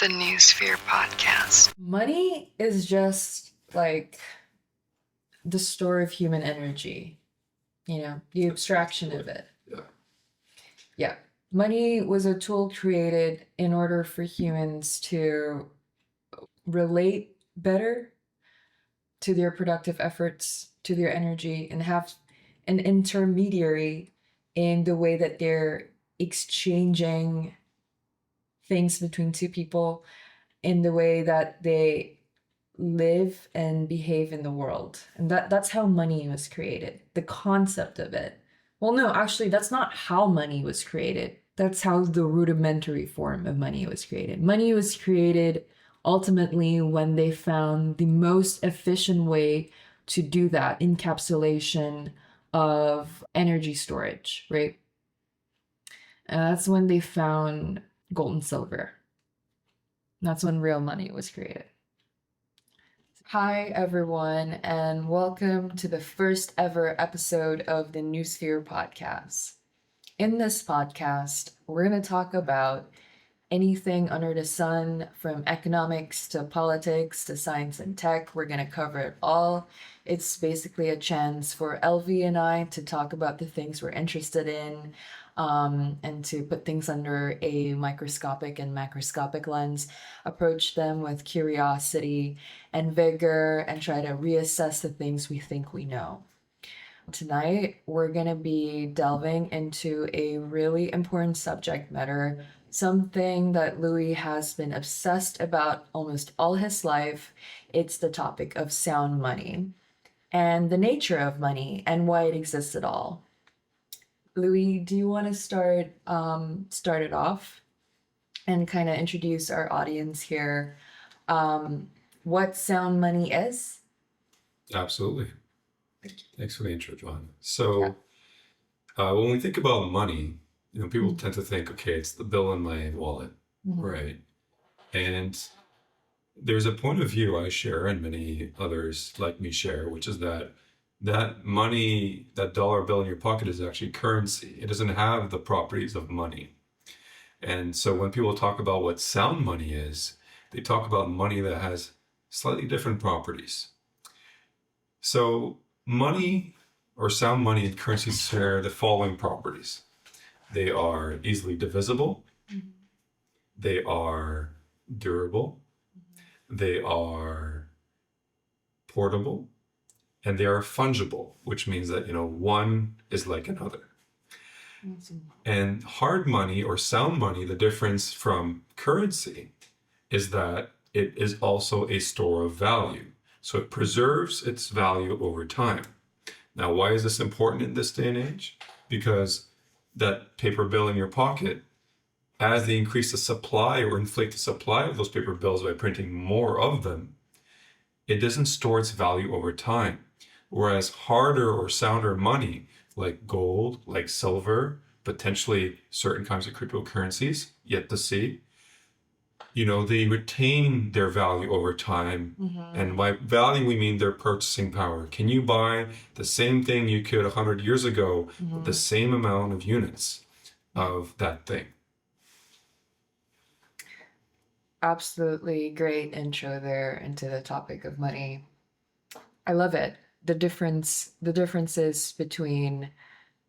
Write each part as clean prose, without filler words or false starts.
the Newsphere podcast. Money is just like the store of human energy, the abstraction of it. Yeah. Money was a tool created in order for humans to relate better to their productive efforts, to their energy, and have an intermediary in the way that they're exchanging things between two people, in the way that they live and behave in the world. And that's how money was created, the concept of it. Well, no, actually, that's not how money was created. That's how the rudimentary form of money was created. Money was created ultimately when they found the most efficient way to do that, encapsulation of energy storage, right? And that's when they found gold and silver. That's when real money was created. Hi, everyone, and welcome to the first ever episode of the Newsphere podcast. In this podcast, we're going to talk about anything under the sun, from economics to politics to science and tech. We're going to cover it all. It's basically a chance for LV and I to talk about the things we're interested in, and to put things under a microscopic and macroscopic lens, approach them with curiosity and vigor, and try to reassess the things we think we know. Tonight, we're going to be delving into a really important subject matter, something that Louis has been obsessed about almost all his life. It's the topic of sound money and the nature of money and why it exists at all. Louis, do you want to start it off and kind of introduce our audience here, what sound money is? Absolutely. Thanks for the intro, Joanna. So, when we think about money, people tend to think, okay, it's the bill in my wallet, right? And there's a point of view I share, and many others like me share, which is that money, that dollar bill in your pocket, is actually currency. It doesn't have the properties of money. And so when people talk about what sound money is, they talk about money that has slightly different properties. So money, or sound money, and currencies share the following properties. They are easily divisible. They are durable. They are portable. And they are fungible, which means that, one is like another. And hard money, or sound money, the difference from currency is that it is also a store of value. So it preserves its value over time. Now, why is this important in this day and age? Because that paper bill in your pocket, as they increase the supply or inflate the supply of those paper bills by printing more of them, it doesn't store its value over time. Whereas harder or sounder money, like gold, like silver, potentially certain kinds of cryptocurrencies, yet to see, they retain their value over time. And by value, we mean their purchasing power. Can you buy the same thing you could 100 years ago with the same amount of units of that thing? Absolutely great intro there into the topic of money. I love it. The differences between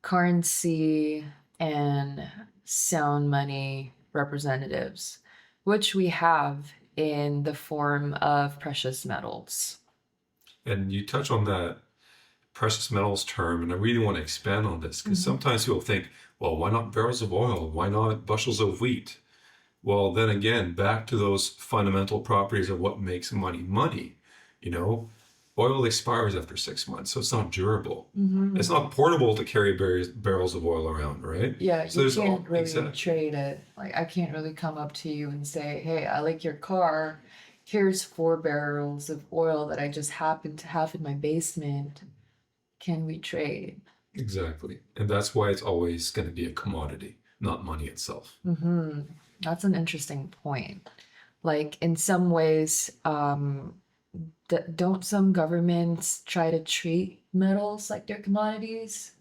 currency and sound money representatives, which we have in the form of precious metals. And you touch on that precious metals term, and I really want to expand on this, because sometimes people think, well, why not barrels of oil? Why not bushels of wheat? Well, then again, back to those fundamental properties of what makes money money. Oil expires after 6 months, so it's not durable. It's not portable to carry barrels of oil around, right? Yeah, so you can't really exactly. trade it. Like, I can't really come up to you and say, hey, I like your car. Here's 4 barrels of oil that I just happen to have in my basement. Can we trade? Exactly. And that's why it's always going to be a commodity, not money itself. That's an interesting point. Like, in some ways, don't some governments try to treat metals like they're commodities?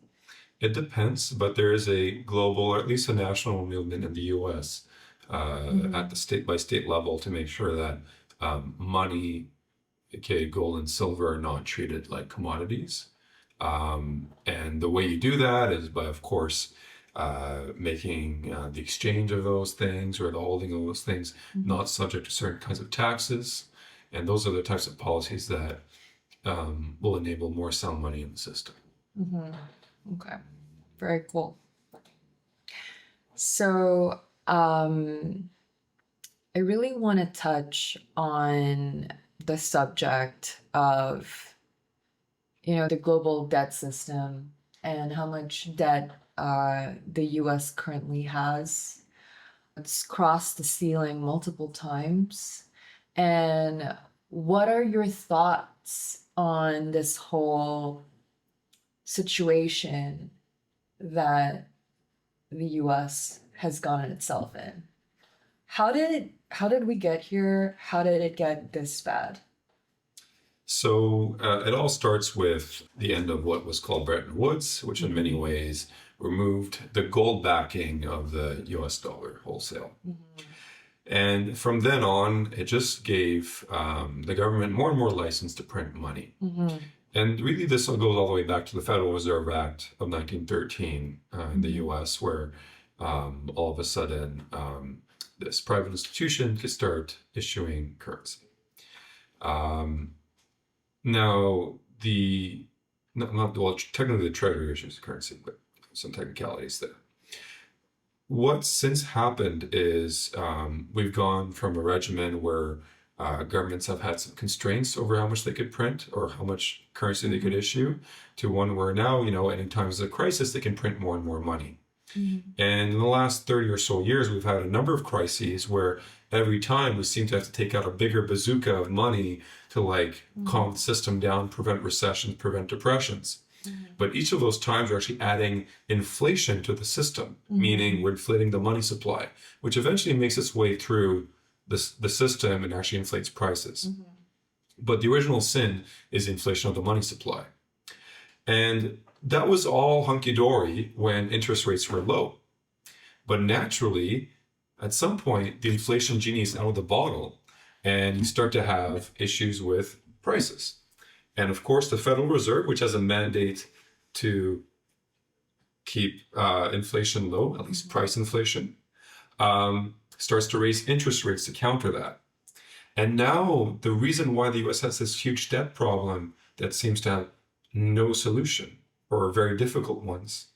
It depends, but there is a global, or at least a national movement in the US at the state by state level to make sure that money, aka gold and silver, are not treated like commodities. And the way you do that is by, of course, making the exchange of those things or the holding of those things not subject to certain kinds of taxes. And those are the types of policies that will enable more sound money in the system. Okay, very cool. So I really want to touch on the subject of, the global debt system and how much debt the US currently has. It's crossed the ceiling multiple times. And what are your thoughts on this whole situation that the US has gotten itself in? How did we get here? How did it get this bad? So it all starts with the end of what was called Bretton Woods, which in many ways removed the gold backing of the US dollar wholesale. And from then on, it just gave the government more and more license to print money. And really, this goes all the way back to the Federal Reserve Act of 1913 in the US, where all of a sudden this private institution could start issuing currency. Now, technically the Treasury issues currency, but some technicalities there. What's since happened is we've gone from a regimen where governments have had some constraints over how much they could print or how much currency they could issue to one where now, in times of crisis, they can print more and more money. And in the last 30 or so years, we've had a number of crises where every time we seem to have to take out a bigger bazooka of money to calm the system down, prevent recessions, prevent depressions. But each of those times we're actually adding inflation to the system, meaning we're inflating the money supply, which eventually makes its way through the system and actually inflates prices. But the original sin is inflation of the money supply. And that was all hunky-dory when interest rates were low. But naturally, at some point, the inflation genie is out of the bottle and you start to have issues with prices. And of course, the Federal Reserve, which has a mandate to keep inflation low, at least price inflation, starts to raise interest rates to counter that. And now the reason why the US has this huge debt problem that seems to have no solution, or very difficult ones,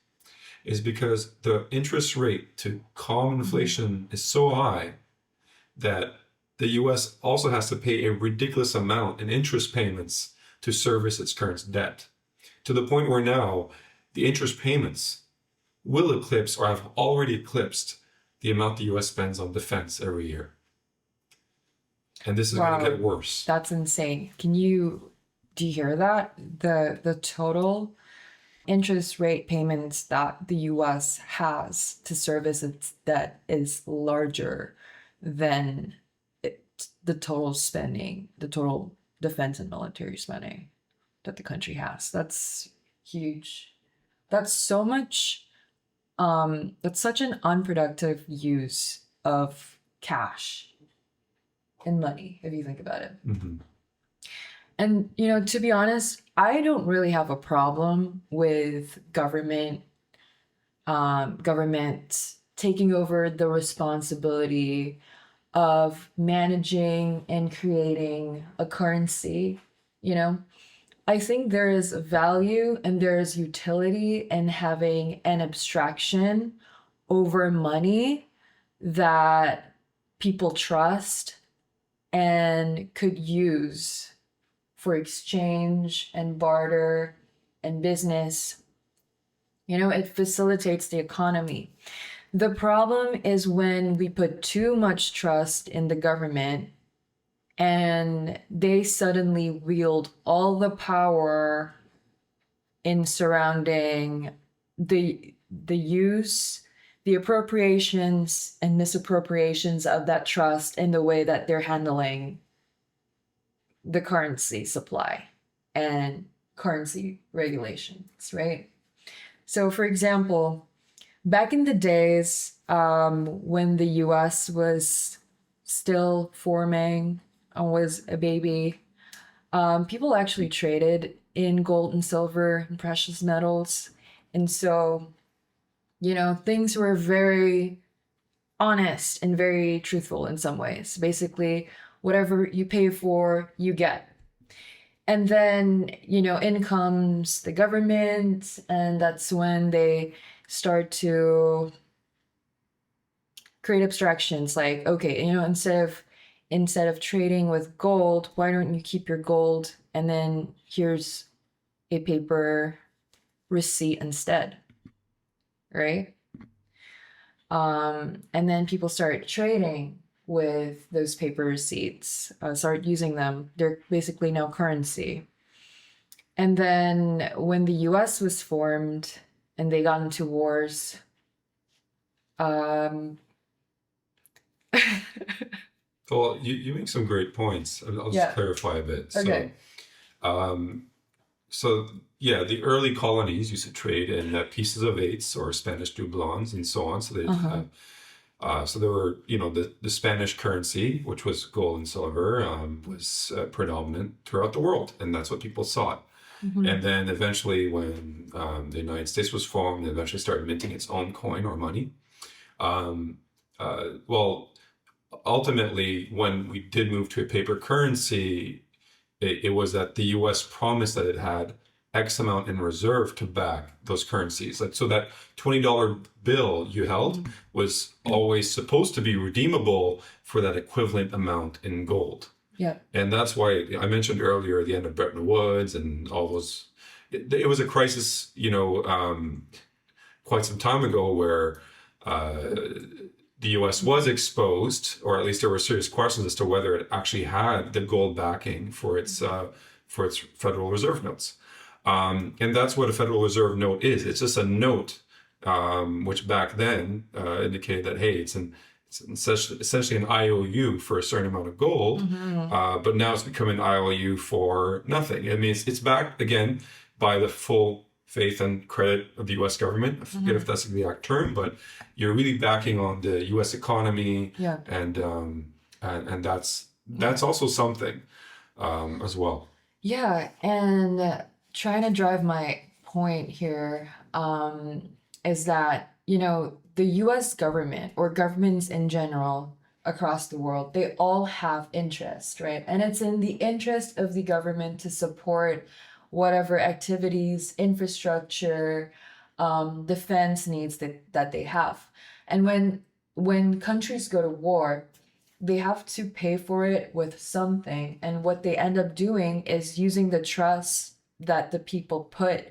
is because the interest rate to calm inflation is so high that the US also has to pay a ridiculous amount in interest payments to service its current debt, to the point where now the interest payments will eclipse or have already eclipsed the amount the US spends on defense every year. And this is going to get worse. That's insane. Do you hear that? The total interest rate payments that the US has to service its debt is larger than the total spending, the total defense and military spending that the country has. That's huge. That's so much, that's such an unproductive use of cash and money, if you think about it. And, to be honest, I don't really have a problem with government taking over the responsibility of managing and creating a currency. I think there is value and there is utility in having an abstraction over money that people trust and could use for exchange and barter and business. It facilitates the economy. The problem is when we put too much trust in the government and they suddenly wield all the power in surrounding the use, the appropriations and misappropriations of that trust in the way that they're handling the currency supply and currency regulations, right? So, for example, back in the days, when the US was still forming and was a baby, people actually traded in gold and silver and precious metals. And so, things were very honest and very truthful in some ways. Basically, whatever you pay for, you get. And then, in comes the government, and that's when they start to create abstractions like, okay, instead of trading with gold, why don't you keep your gold and then here's a paper receipt instead, right? And then people start trading with those paper receipts, start using them. They're basically now currency. And then when the US was formed and they got into wars, Well, you make some great points. I'll just clarify a bit. Okay. So the early colonies used to trade in pieces of eights or Spanish doubloons and so on. So they so there were, the Spanish currency, which was gold and silver, was predominant throughout the world, and that's what people sought. And then eventually, when the United States was formed, they eventually started minting its own coin or money. Ultimately, when we did move to a paper currency, it was that the U.S. promised that it had X amount in reserve to back those currencies. So that $20 bill you held was always supposed to be redeemable for that equivalent amount in gold. Yeah. And that's why I mentioned earlier the end of Bretton Woods and all those. It was a crisis, quite some time ago where the U.S. was exposed, or at least there were serious questions as to whether it actually had the gold backing for its Federal Reserve notes. And that's what a Federal Reserve note is. It's just a note, which back then indicated that, hey, it's essentially an IOU for a certain amount of gold, but now it's become an IOU for nothing. I mean, it's backed again by the full faith and credit of the U.S. government. I forget if that's the exact term, but you're really backing on the U.S. economy, and that's also something as well. Yeah, and trying to drive my point here is that the U.S. government or governments in general across the world, they all have interest, right? And it's in the interest of the government to support whatever activities, infrastructure, defense needs that they have. And when countries go to war, they have to pay for it with something. And what they end up doing is using the trust that the people put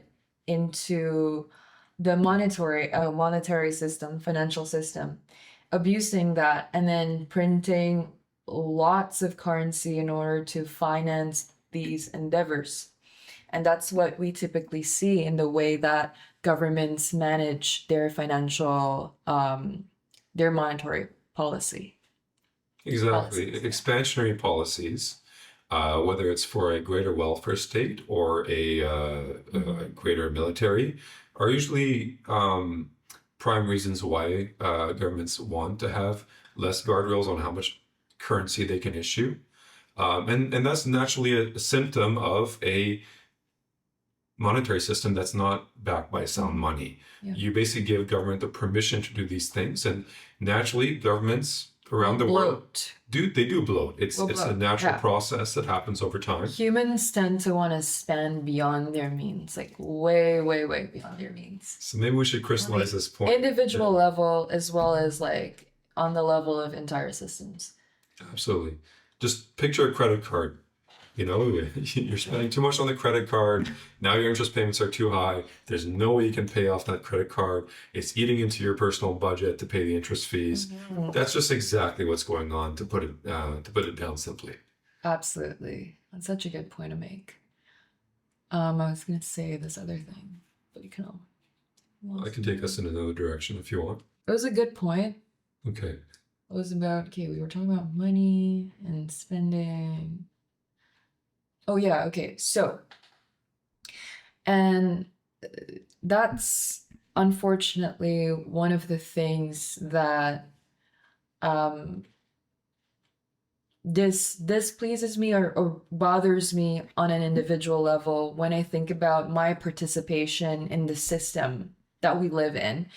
into the monetary system, financial system, abusing that, and then printing lots of currency in order to finance these endeavors. And that's what we typically see in the way that governments manage their their monetary policy. Exactly. Expansionary policies, whether it's for a greater welfare state or a greater military, are usually prime reasons why governments want to have less guardrails on how much currency they can issue. And that's naturally a symptom of a monetary system that's not backed by sound money. Yeah. You basically give government the permission to do these things, and naturally governments around the world do bloat. It's a natural process that happens over time. Humans tend to want to spend beyond their means, like way, way, way beyond their means. So maybe we should crystallize this point. Individual level as well as like on the level of entire systems. Absolutely. Just picture a credit card. You're spending too much on the credit card. Now your interest payments are too high. There's no way you can pay off that credit card. It's eating into your personal budget to pay the interest fees. That's just exactly what's going on, to put it down simply. Absolutely. That's such a good point to make. I was going to say this other thing, but you can. I can take us in another direction if you want. It was a good point. Okay. It was about, we were talking about money and spending. Oh, yeah. Okay. So, and that's unfortunately, one of the things that this displeases me or bothers me on an individual level when I think about my participation in the system that we live in,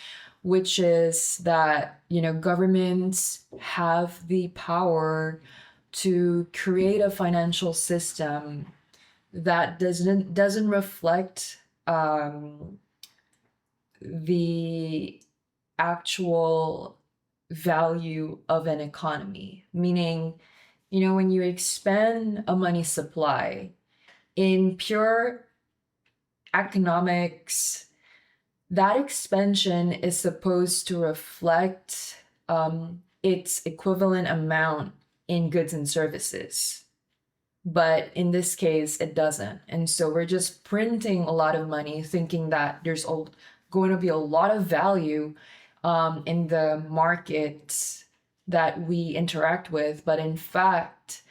which is that, governments have the power to create a financial system that doesn't reflect the actual value of an economy. Meaning, when you expand a money supply in pure economics, that expansion is supposed to reflect its equivalent amount in goods and services. But in this case, it doesn't. And so we're just printing a lot of money, thinking that there's going to be a lot of value in the markets that we interact with. But in fact,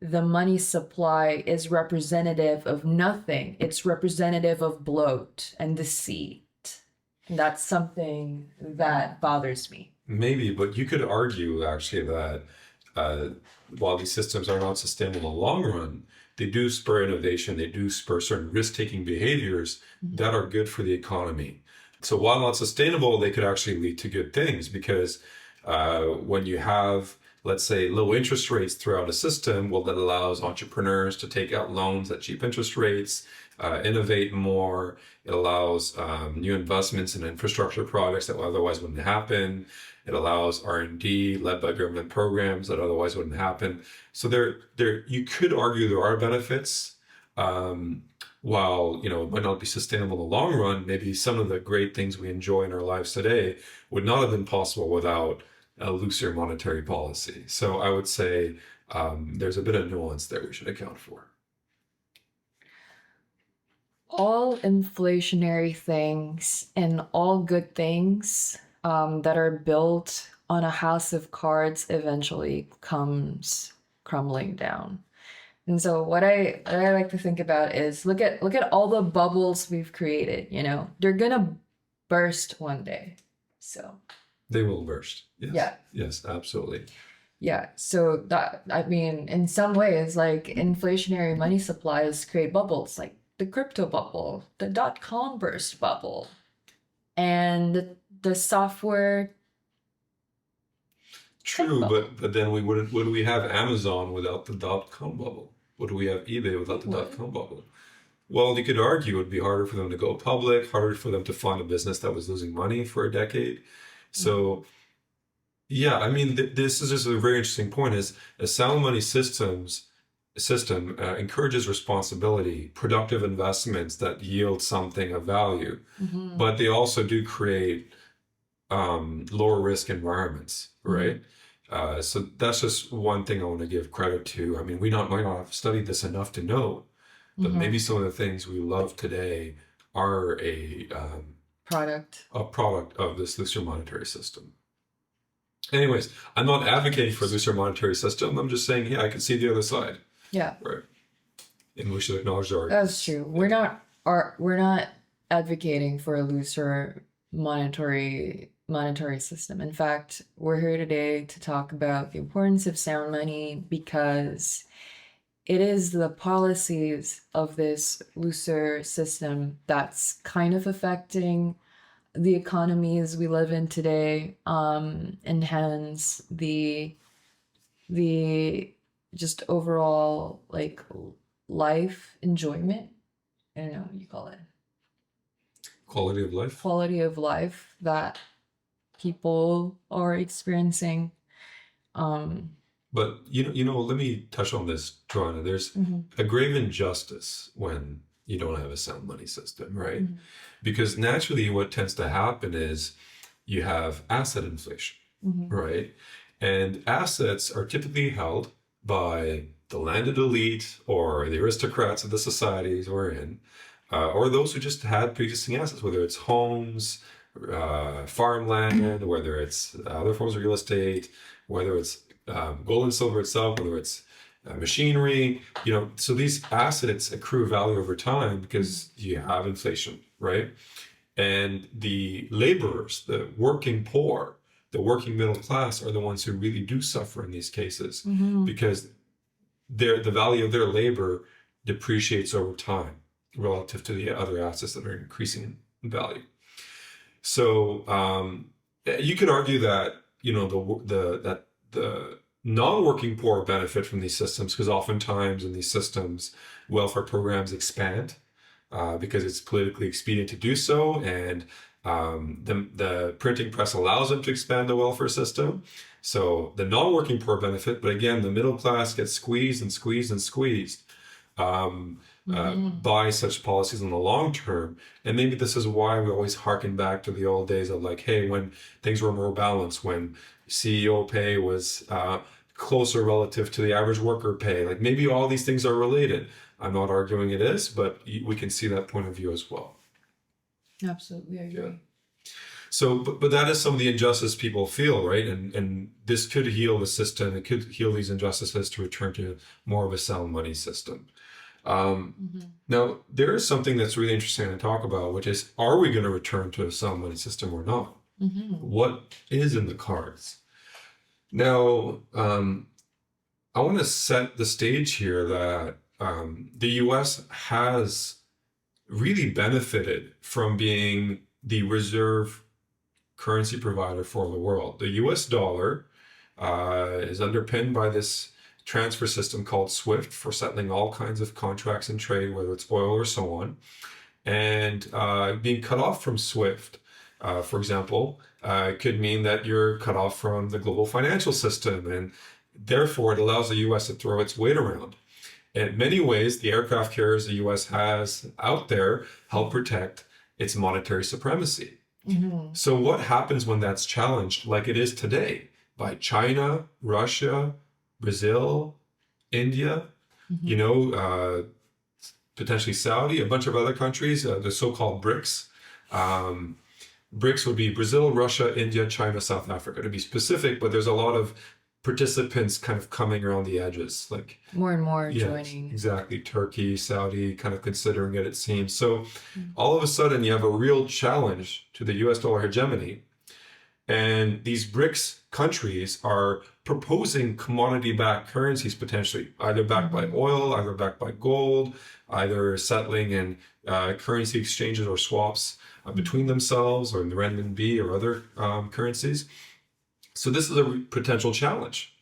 the money supply is representative of nothing. It's representative of bloat and deceit. And that's something that bothers me. Maybe, but you could argue actually that while these systems are not sustainable in the long run, they do spur innovation, they do spur certain risk-taking behaviors that are good for the economy. So while not sustainable, they could actually lead to good things because when you have, let's say, low interest rates throughout a system, well, that allows entrepreneurs to take out loans at cheap interest rates, innovate more. It allows new investments in infrastructure projects that otherwise wouldn't happen. It allows R&D led by government programs that otherwise wouldn't happen. So you could argue there are benefits. While, it might not be sustainable in the long run, maybe some of the great things we enjoy in our lives today would not have been possible without a looser monetary policy. So I would say there's a bit of nuance there we should account for. All inflationary things and all good things that are built on a house of cards eventually comes crumbling down. And so what I like to think about is look at all the bubbles we've created, they're gonna burst one day. So they will burst. Yes. Yeah. Yes, absolutely. Yeah. So that, in some ways, like inflationary money supplies create bubbles, like the crypto bubble, the .com burst bubble, and the software. True, but then would we have Amazon without the .com bubble? Would we have eBay without the .com bubble? Well, you could argue it would be harder for them to go public, harder for them to fund a business that was losing money for a decade. So, yeah, this is just a very interesting point. Is a sound money system encourages responsibility, productive investments that yield something of value, but they also do create lower risk environments, right? So that's just one thing I want to give credit to. We might not have studied this enough to know, but maybe some of the things we love today are a product of this looser monetary system. Anyways, I'm not advocating for a looser monetary system. I'm just saying, I can see the other side. Yeah. Right. And we should acknowledge our. That's true. We're not advocating for a looser monetary system. In fact, we're here today to talk about the importance of sound money because it is the policies of this looser system that's kind of affecting the economies we live in today, and hence the just overall life enjoyment. I don't know what you call it. Quality of life. Quality of life that people are experiencing. But let me touch on this, Joanna. There's a grave injustice when you don't have a sound money system, right? Because naturally what tends to happen is you have asset inflation, right? And assets are typically held by the landed elite or the aristocrats of the societies we're in, or those who just had pre-existing assets, whether it's homes, farmland, whether it's other forms of real estate, whether it's gold and silver itself, whether it's machinery, so these assets accrue value over time because you have inflation, right? And the laborers, the working poor, the working middle class are the ones who really do suffer in these cases because the value of their labor depreciates over time relative to the other assets that are increasing in value. So you could argue that the non-working poor benefit from these systems because oftentimes in these systems welfare programs expand because it's politically expedient to do so, and the printing press allows them to expand the welfare system. So the non-working poor benefit, but again, the middle class gets squeezed and squeezed and squeezed by such policies in the long term. And maybe this is why we always harken back to the old days of like, hey, when things were more balanced, when CEO pay was closer relative to the average worker pay, like maybe all these things are related. I'm not arguing it is, but we can see that point of view as well. Absolutely, I agree. Yeah. So, but that is some of the injustice people feel, right? And this could heal the system. It could heal these injustices to return to more of a sound money system. Now, there is something that's really interesting to talk about, which is, are we going to return to a sound money system or not? What is in the cards? Now, I want to set the stage here that the U.S. has really benefited from being the reserve currency provider for the world. The U.S. dollar is underpinned by this transfer system called SWIFT for settling all kinds of contracts and trade, whether it's oil or so on. And being cut off from SWIFT, for example, could mean that you're cut off from the global financial system, and therefore it allows the U.S. to throw its weight around. In many ways, the aircraft carriers the U.S. has out there help protect its monetary supremacy. So what happens when that's challenged, like it is today, by China, Russia, Brazil, India, potentially Saudi, a bunch of other countries, the so-called BRICS. BRICS would be Brazil, Russia, India, China, South Africa, to be specific, but there's a lot of participants kind of coming around the edges, like more and more joining. Exactly. Turkey, Saudi, kind of considering it seems. So all of a sudden you have a real challenge to the US dollar hegemony. And these BRICS countries are proposing commodity-backed currencies potentially, either backed by oil, either backed by gold, either settling in currency exchanges or swaps between themselves or in the renminbi or other currencies. So this is a potential challenge.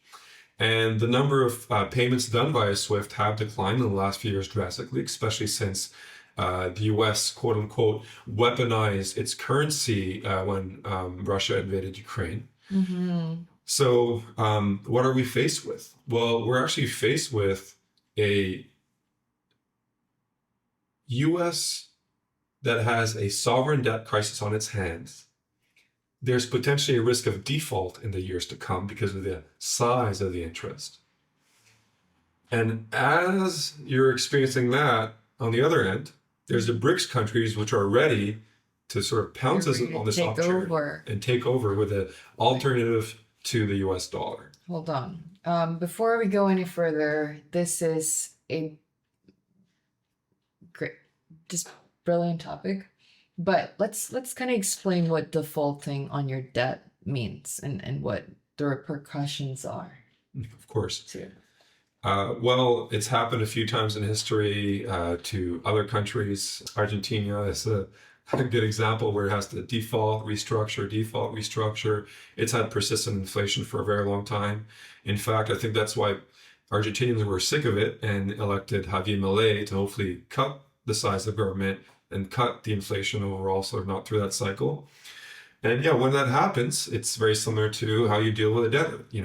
And the number of payments done via SWIFT have declined in the last few years drastically, especially since the US, quote unquote, weaponized its currency when Russia invaded Ukraine. So what are we faced with? Well, we're actually faced with a US that has a sovereign debt crisis on its hands. There's potentially a risk of default in the years to come because of the size of the interest. And as you're experiencing that, on the other end, there's the BRICS countries which are ready to sort of pounce on this opportunity and take over with an alternative to the US dollar. Hold on. Before we go any further, this is a great, just brilliant topic. But let's kind of explain what defaulting on your debt means and what the repercussions are. Of course. Well, it's happened a few times in history to other countries. Argentina is a good example where it has to default, restructure. It's had persistent inflation for a very long time. In fact, I think that's why Argentinians were sick of it and elected Javier Milei to hopefully cut the size of government and cut the inflation overall so they're not through that cycle. And yeah, when that happens, it's very similar to how you deal with a debtor. You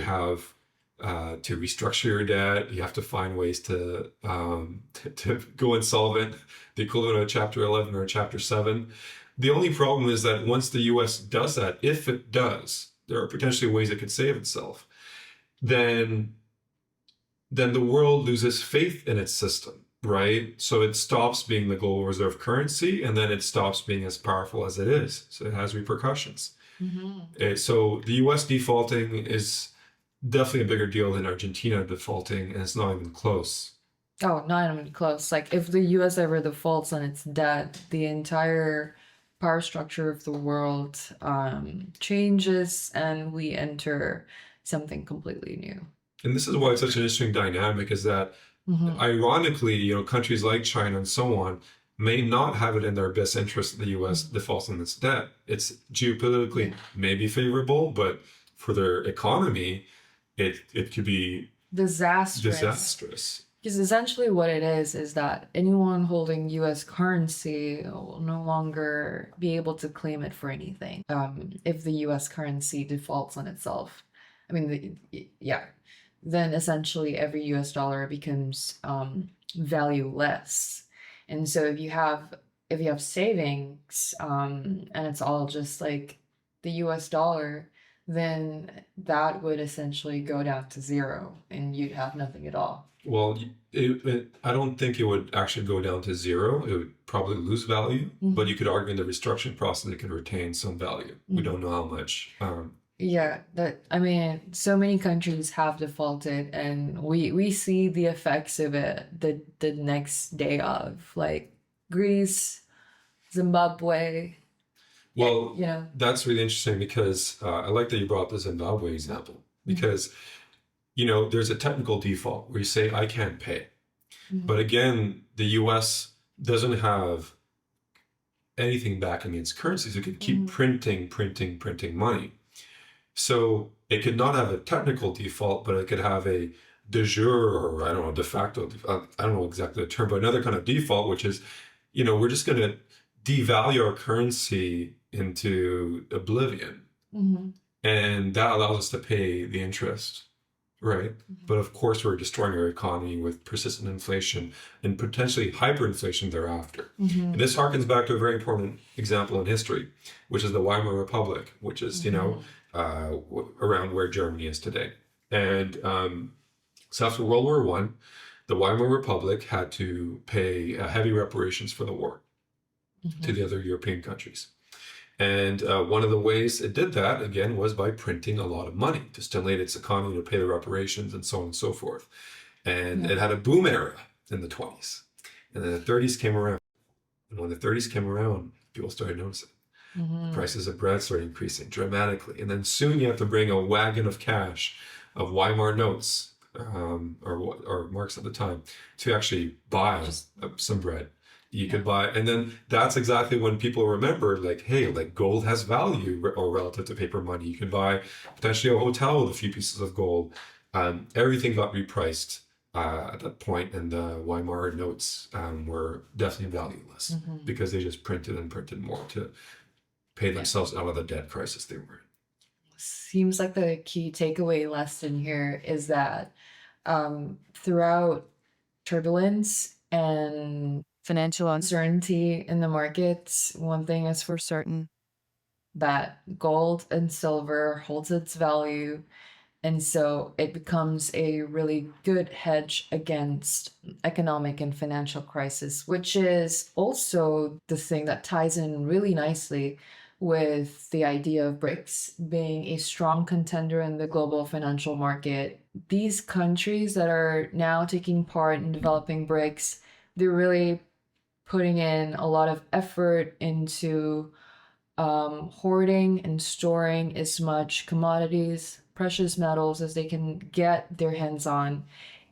have to restructure your debt. You have to find ways to go insolvent, the equivalent of a Chapter 11 or a Chapter 7. The only problem is that once the U.S. does that, if it does, there are potentially ways it could save itself. Then the world loses faith in its system, right? So it stops being the global reserve currency, and then it stops being as powerful as it is. So it has repercussions. So the U.S. defaulting is definitely a bigger deal than Argentina defaulting, and it's not even close. Oh, not even close. Like if the US ever defaults on its debt, the entire power structure of the world changes and we enter something completely new. And this is why it's such an interesting dynamic is that ironically, countries like China and so on may not have it in their best interest that the US defaults on its debt. It's geopolitically maybe favorable, but for their economy, it could be disastrous. Because essentially what it is that anyone holding US currency will no longer be able to claim it for anything if the US currency defaults on itself. I mean, then essentially every US dollar becomes valueless. And so if you have savings and it's all just like the US dollar, then that would essentially go down to zero and you'd have nothing at all. Well, I don't think it would actually go down to zero. It would probably lose value, but you could argue in the restructuring process it could retain some value. We don't know how much. So many countries have defaulted, and we see the effects of it the next day of, like Greece, Zimbabwe. Well, that's really interesting because I like that you brought the Zimbabwe example because. There's a technical default where you say, I can't pay. But again, the US doesn't have anything backing its currencies. It could keep printing money. So it could not have a technical default, but it could have a de jure or I don't know, de facto, I don't know exactly the term, but another kind of default, which is, we're just going to devalue our currency into oblivion. And that allows us to pay the interest. Right. But of course, we're destroying our economy with persistent inflation and potentially hyperinflation thereafter. And this harkens back to a very important example in history, which is the Weimar Republic, which is, around where Germany is today. And so after World War I, the Weimar Republic had to pay heavy reparations for the war to the other European countries. And one of the ways it did that, again, was by printing a lot of money to stimulate its economy to pay the reparations and so on and so forth. And it had a boom era in the 20s. And then the 30s came around. And when the 30s came around, people started noticing. Prices of bread started increasing dramatically. And then soon you have to bring a wagon of cash, of Weimar notes, or marks at the time, to actually buy some bread. You could buy, and then that's exactly when people remember, like, hey, like gold has value or relative to paper money. You could buy potentially a hotel with a few pieces of gold. Everything got repriced at that point, and the Weimar notes were definitely valueless because they just printed and printed more to pay themselves out of the debt crisis they were in. Seems like the key takeaway lesson here is that throughout turbulence and financial uncertainty in the markets, one thing is for certain, that gold and silver holds its value, and so it becomes a really good hedge against economic and financial crisis, which is also the thing that ties in really nicely with the idea of BRICS being a strong contender in the global financial market. These countries that are now taking part in developing BRICS, they're really putting in a lot of effort into hoarding and storing as much commodities, precious metals as they can get their hands on.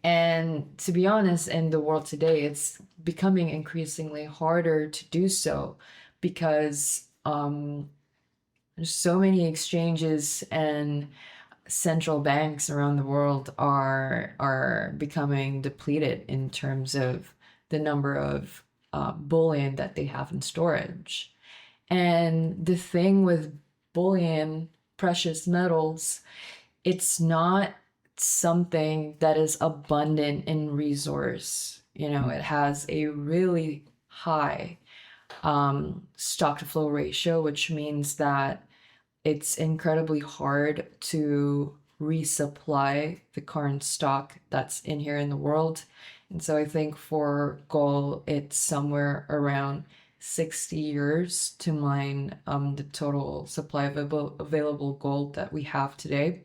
And to be honest, in the world today, it's becoming increasingly harder to do so because there's so many exchanges and central banks around the world are becoming depleted in terms of the number of bullion that they have in storage. And the thing with bullion, precious metals, it's not something that is abundant in resource. It has a really high stock to flow ratio, which means that it's incredibly hard to resupply the current stock that's in here in the world. And so I think for gold, it's somewhere around 60 years to mine the total supply of available gold that we have today.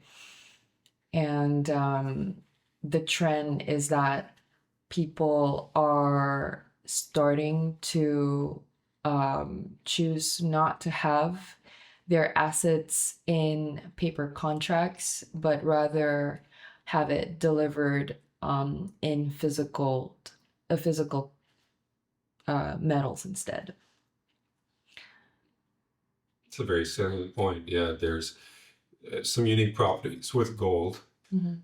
And the trend is that people are starting to choose not to have their assets in paper contracts, but rather have it delivered in physical metals instead. It's a very salient point. Yeah, there's some unique properties with gold,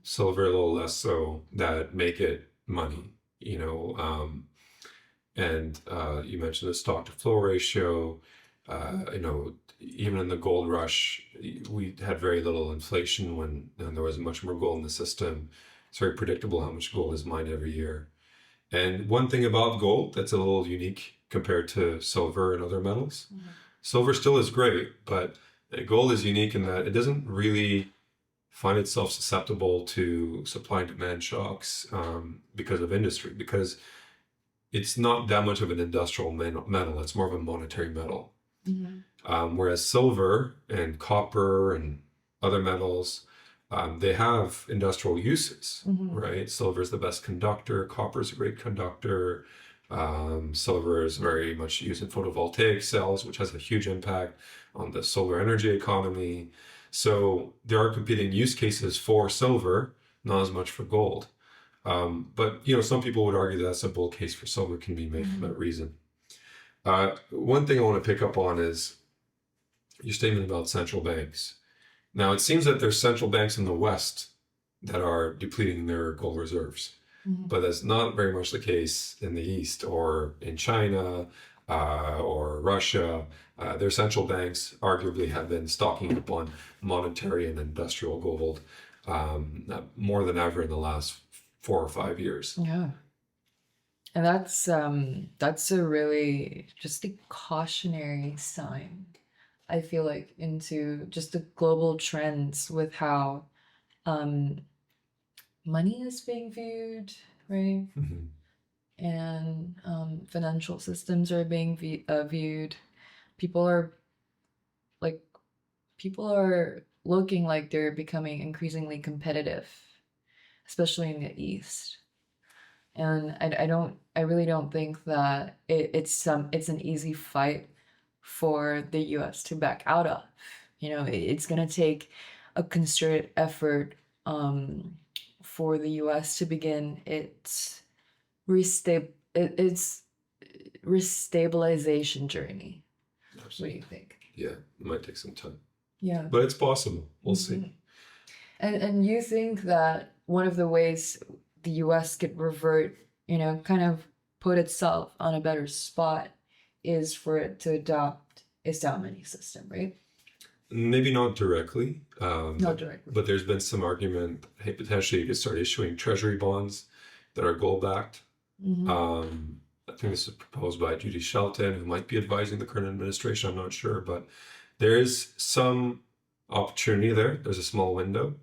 silver a little less so, that make it money, you know. And you mentioned the stock to flow ratio. You know, even in the gold rush, we had very little inflation when there was much more gold in the system. It's very predictable how much gold is mined every year. And one thing about gold that's a little unique compared to silver and other metals, silver still is great, but gold is unique in that it doesn't really find itself susceptible to supply and demand shocks because of industry, because it's not that much of an industrial metal. It's more of a monetary metal. Whereas silver and copper and other metals, they have industrial uses, right? Silver is the best conductor. Copper is a great conductor. Silver is very much used in photovoltaic cells, which has a huge impact on the solar energy economy. So there are competing use cases for silver, not as much for gold. But you know, some people would argue that's a bull case for silver can be made for that reason. One thing I want to pick up on is your statement about central banks. Now, it seems that there's central banks in the West that are depleting their gold reserves, but that's not very much the case in the East or in China or Russia. Their central banks arguably have been stocking up on monetary and industrial gold more than ever in the last 4 or 5 years. Yeah. And that's a really just a cautionary sign, I feel like, into just the global trends with how money is being viewed, right? And financial systems are being viewed. People are looking like they're becoming increasingly competitive, especially in the East. And I really don't think that it's an easy fight for the US to back out of. You know, it's gonna take a concerted effort for the US to begin its restabilization journey. Absolutely. What do you think? Yeah, it might take some time. Yeah. But it's possible. We'll see. And you think that one of the ways the US could revert, you know, kind of put itself on a better spot is for it to adopt a Salmani system, right? Maybe not directly. Not directly. But there's been some argument, hey, potentially you could start issuing treasury bonds that are gold-backed. I think this is proposed by Judy Shelton, who might be advising the current administration. I'm not sure, but there is some opportunity there. There's a small window.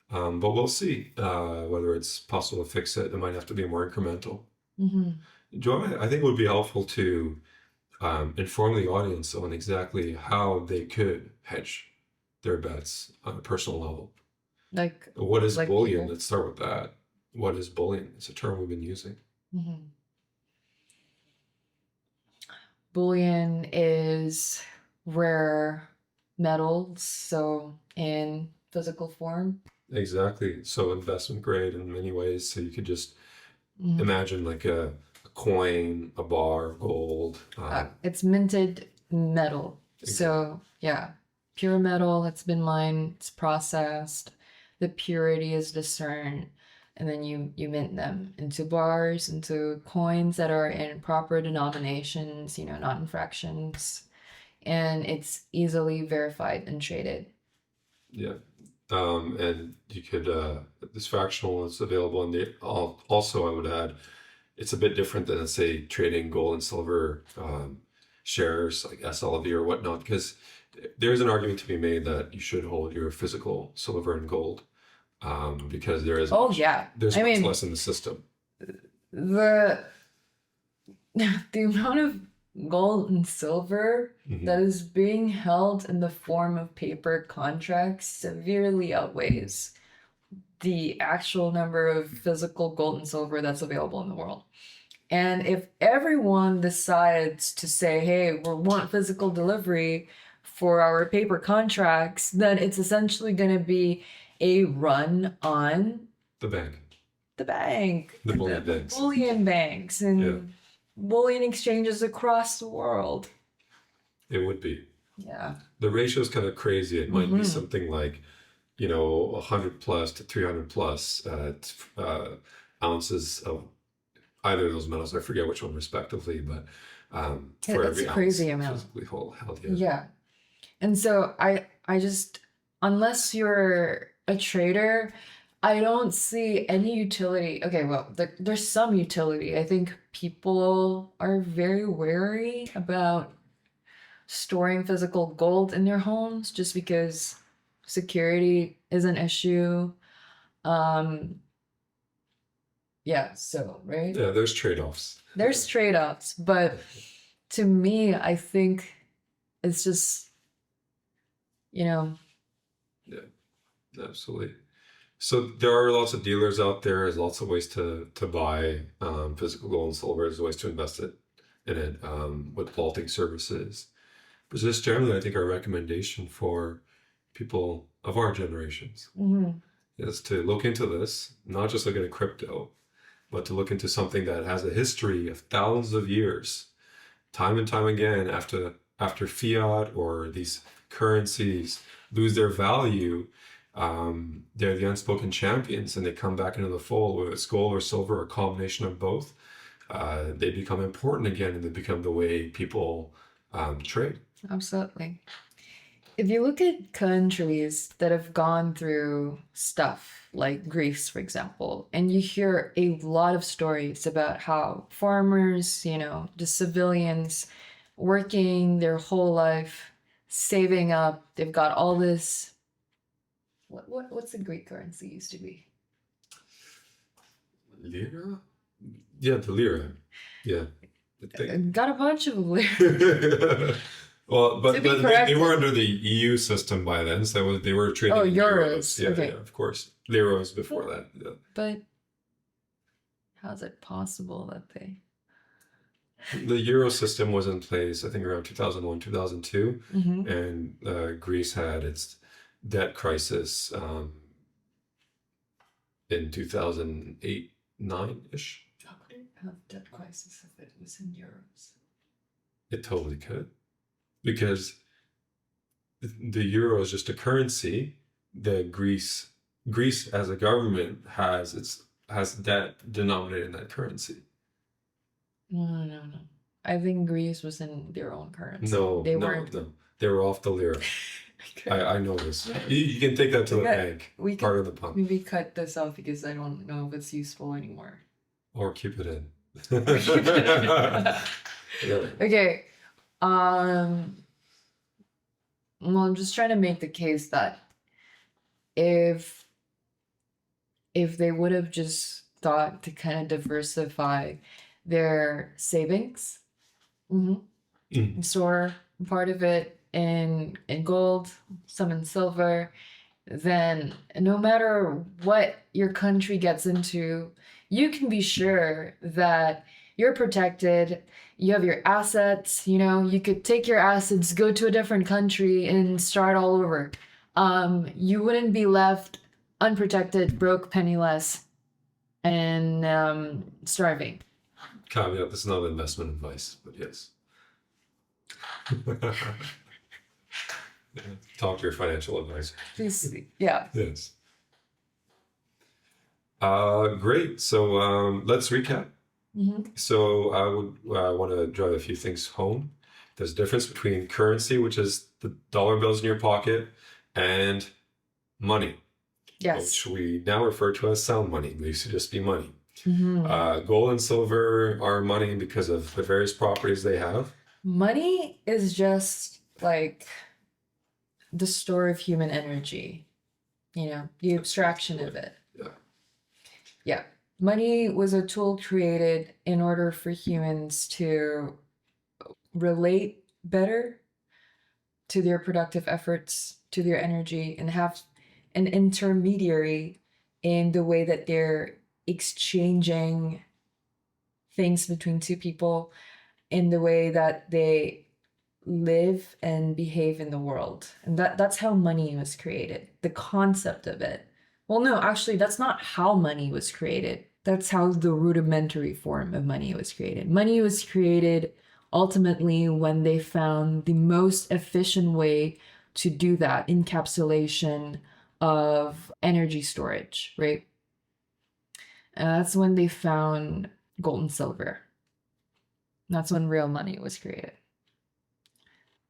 But we'll see whether it's possible to fix it. It might have to be more incremental. Joanna, I think it would be helpful to inform the audience on exactly how they could hedge their bets on a personal level. Like what is bullion? people. Let's start with that. What is bullion? It's a term we've been using. Bullion is rare metals, so in physical form. Exactly. So investment grade in many ways. So you could just imagine like a coin, a bar, gold. It's minted metal. Exactly. So yeah, pure metal that's been mined, it's processed, the purity is discerned, and then you mint them into bars, into coins that are in proper denominations, you know, not in fractions, and it's easily verified and traded. Yeah. And you could, this fractional is available in the, also I would add, it's a bit different than, let's say, trading gold and silver shares like SLV or whatnot, because there's an argument to be made that you should hold your physical silver and gold because there is there's much less in the system. The amount of gold and silver that is being held in the form of paper contracts severely outweighs the actual number of physical gold and silver that's available in the world. And if everyone decides to say, hey, we want physical delivery for our paper contracts, then it's essentially going to be a run on The bank. the bank, The bullion banks. bullion banks, and bullion exchanges across the world. It would be. Yeah. The ratio is kind of crazy. It might be something like, 100 plus to 300 plus ounces of either of those metals. I forget which one respectively, but for every ounce crazy amount. physically held. Yeah. And so I just, unless you're a trader, I don't see any utility. Okay, well, there's some utility. I think people are very wary about storing physical gold in their homes just because security is an issue. Yeah, so, right? Yeah, there's trade-offs. There's trade-offs, but to me, I think it's just, Yeah, absolutely. So there are lots of dealers out there. There's lots of ways to buy physical gold and silver. There's ways to invest in it with vaulting services. But just generally, I think our recommendation for people of our generations is to look into this, not just look at crypto, but to look into something that has a history of thousands of years, time and time again, after fiat or these currencies lose their value, they're the unspoken champions, and they come back into the fold, whether it's gold or silver or a combination of both. They become important again, and they become the way people trade. absolutely. If you look at countries that have gone through stuff like Greece, for example, and you hear a lot of stories about how farmers, the civilians working their whole life, saving up, they've got all this. What's the Greek currency used to be? Lira? Yeah, the lira. Yeah. Got a bunch of lira. Well, but To be they corrected. were under the EU system by then, so they were trading in euros. Yeah, Okay. yeah, of course. Lira was before that. Yeah. But how's it possible that they... The euro system was in place, I think, around 2001, 2002, and Greece had its debt crisis in 2008, 9-ish. How could it have debt crisis if it was in euros? It totally could, because the euro is just a currency. The Greece as a government has debt denominated in that currency. No. I think Greece was in their own currency. No, They no, weren't. no. They were off the lira. Okay. I know this. You can take that to the bank. We Part could of the pump. maybe cut this off because I don't know if it's useful anymore. Or keep it in. Yeah. Okay. Well, I'm just trying to make the case that if they would have just thought to kind of diversify their savings, store part of it in gold, some in silver, then no matter what your country gets into, you can be sure that you're protected. You have your assets, you could take your assets, go to a different country and start all over. You wouldn't be left unprotected, broke, penniless, and starving. Caveat, this is not investment advice, but yes. Yeah, talk to your financial advisor. Please, yeah. Yes. Great. So let's recap. So I would want to drive a few things home. There's a difference between currency, which is the dollar bills in your pocket, and money, Yes. which we now refer to as sound money. It used to just be money. Gold and silver are money because of the various properties they have. Money is just like the store of human energy, the abstraction of it. Yeah. Money was a tool created in order for humans to relate better to their productive efforts, to their energy, and have an intermediary in the way that they're exchanging things between two people, in the way that they live and behave in the world. And that's how money was created, the concept of it. Well, no, actually, that's not how money was created. That's how the rudimentary form of money was created. Money was created ultimately when they found the most efficient way to do that, encapsulation of energy storage, right? And that's when they found gold and silver. That's when real money was created.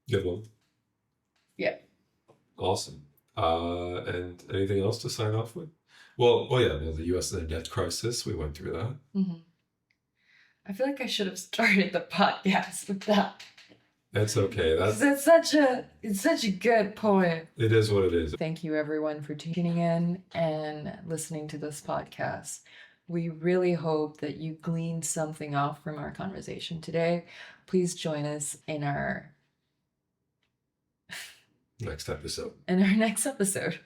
Good one. Yeah. Awesome. And anything else to sign off with? Well, the U.S. and the debt crisis. We went through that. Mm-hmm. I feel like I should have started the podcast with that. That's okay. It's such a good point. It is what it is. Thank you everyone for tuning in and listening to this podcast. We really hope that you gleaned something off from our conversation today. Please join us in our next episode. next episode.